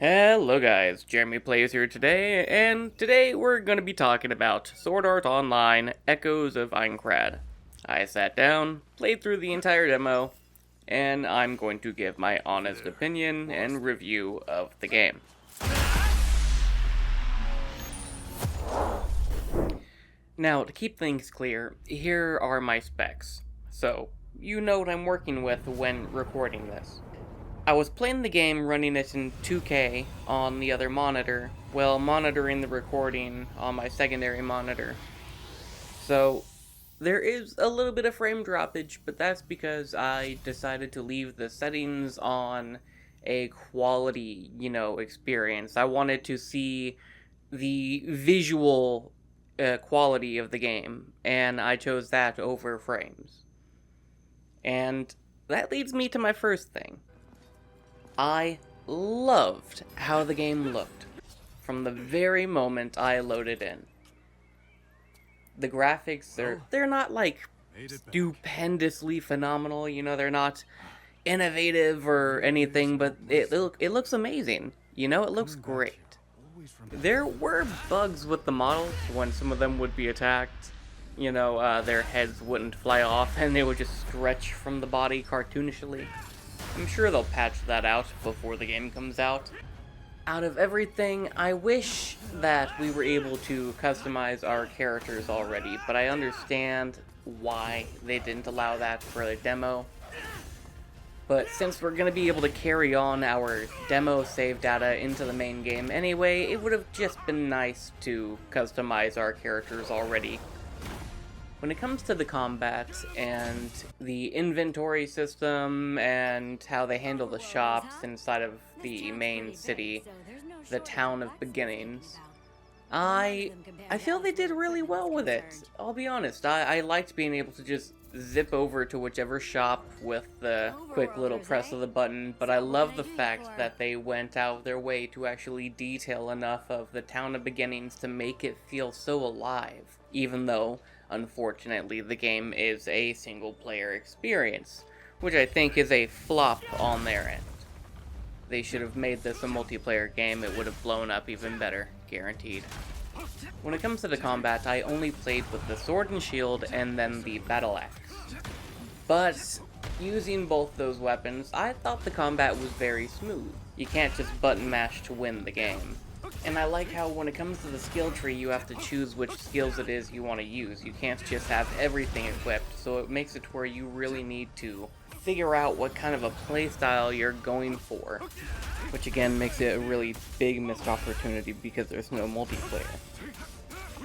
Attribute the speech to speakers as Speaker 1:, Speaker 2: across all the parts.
Speaker 1: Hello guys, Jeremey Playz here today, and today we're going to be talking about Sword Art Online Echoes of Aincrad. I sat down, played through the entire demo, and I'm going to give my honest opinion and review of the game. Now, to keep things clear, here are my specs, so you know what I'm working with when recording this. I was playing the game running it in 2K on the other monitor, while monitoring the recording on my secondary monitor. So, there is a little bit of frame droppage, but that's because I decided to leave the settings on a quality, experience. I wanted to see the visual quality of the game, and I chose that over frames. And that leads me to my first thing. I loved how the game looked from the very moment I loaded in. The graphics, they're not like stupendously phenomenal, they're not innovative or anything, but it looks amazing. It looks great. There were bugs with the models when some of them would be attacked. Their heads wouldn't fly off and they would just stretch from the body cartoonishly. I'm sure they'll patch that out before the game comes out. Out of everything, I wish that we were able to customize our characters already, but I understand why they didn't allow that for the demo. But since we're going to be able to carry on our demo save data into the main game anyway, it would have just been nice to customize our characters already. When it comes to the combat and the inventory system and how they handle the shops inside of the main city, the town of beginnings, I feel they did really well with it. I'll be honest, I liked being able to just zip over to whichever shop with the quick little press of the button, but I love the fact that they went out of their way to actually detail enough of the town of beginnings to make it feel so alive, even though unfortunately, the game is a single-player experience, which I think is a flop on their end. They should have made this a multiplayer game, it would have blown up even better, guaranteed. When it comes to the combat, I only played with the sword and shield and then the battle axe. But using both those weapons, I thought the combat was very smooth. You can't just button mash to win the game. And I like how when it comes to the skill tree, you have to choose which skills it is you want to use. You can't just have everything equipped, so it makes it to where you really need to figure out what kind of a playstyle you're going for. Which again makes it a really big missed opportunity because there's no multiplayer.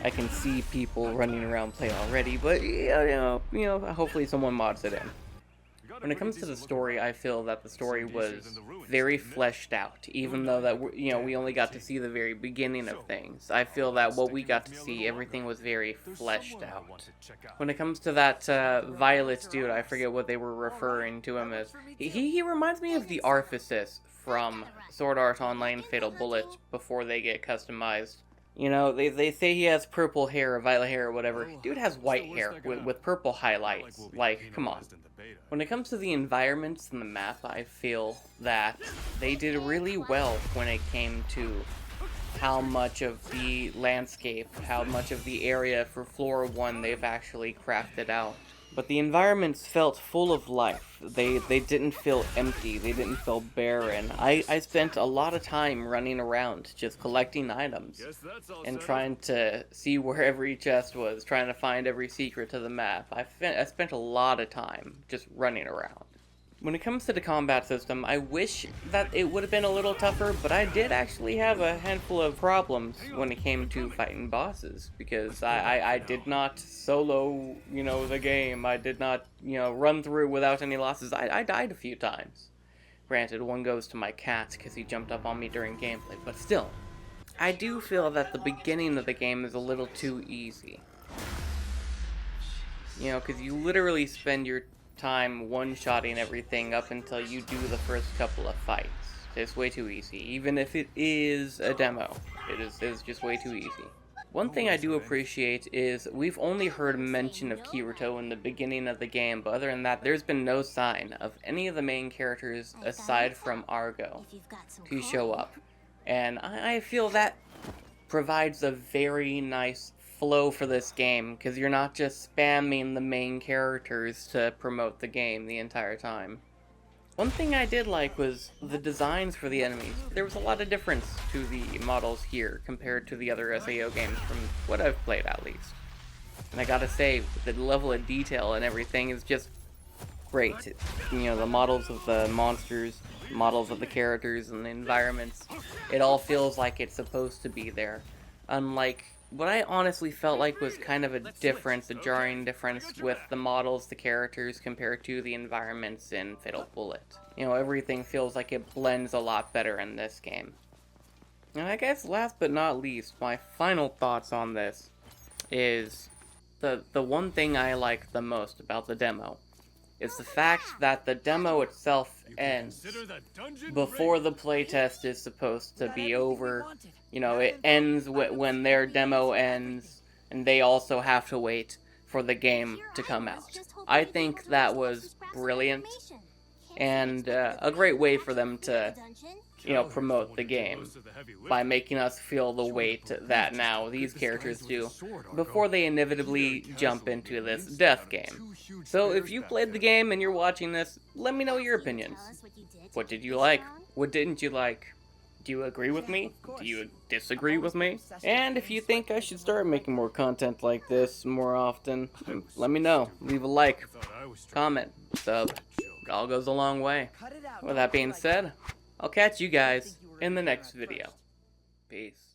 Speaker 1: I can see people running around play already, but hopefully someone mods it in. When it comes to the story, I feel that the story was very fleshed out, even though that we only got to see the very beginning of things. I feel that what we got to see, everything was very fleshed out. When it comes to that Violet dude, I forget what they were referring to him as. He reminds me of the Arphasis from Sword Art Online Fatal Bullet before they get customized. They say he has purple hair or violet hair or whatever. Dude has white hair with purple highlights. Like, come on. When it comes to the environments and the map, I feel that they did really well when it came to how much of the landscape, how much of the area for Floor 1 they've actually crafted out. But the environments felt full of life. They didn't feel empty, they didn't feel barren. I spent a lot of time running around just collecting items and trying to see where every chest was, trying to find every secret to the map. I spent a lot of time just running around. When it comes to the combat system, I wish that it would have been a little tougher, but I did actually have a handful of problems when it came to fighting bosses, because I did not solo, the game. I did not, run through without any losses. I died a few times. Granted, one goes to my cat, because he jumped up on me during gameplay, but still. I do feel that the beginning of the game is a little too easy. Because you literally spend your time one-shotting everything up until you do the first couple of fights. It's way too easy. Even if it is a demo, it is just way too easy. One thing I do appreciate is we've only heard mention of Kirito in the beginning of the game, but other than that, there's been no sign of any of the main characters aside from Argo to show up. And I feel that provides a very nice flow for this game, because you're not just spamming the main characters to promote the game the entire time. One thing I did like was the designs for the enemies. There was a lot of difference to the models here compared to the other SAO games, from what I've played at least. And I gotta say, the level of detail and everything is just great. You know, the models of the monsters, models of the characters and the environments, it all feels like it's supposed to be there. Unlike what I honestly felt like was kind of a difference, a jarring difference with the models, the characters, compared to the environments in Fatal Bullet. You know, everything feels like it blends a lot better in this game. And I guess last but not least, my final thoughts on this is the one thing I like the most about the demo is the fact that the demo itself ends before the playtest is supposed to be over. You know, it ends when their demo ends, and they also have to wait for the game to come out. I think that was brilliant, and a great way for them to, you know, promote the game by making us feel the weight that now these characters do before they inevitably jump into this death game. So if you played the game and you're watching this, let me know your opinions. What did you like? What didn't you like? Do you agree with me? Do you disagree with me? And if you think I should start making more content like this more often, let me know. Leave a like, comment, sub. It all goes a long way. With that being said, I'll catch you guys in the next video. Peace.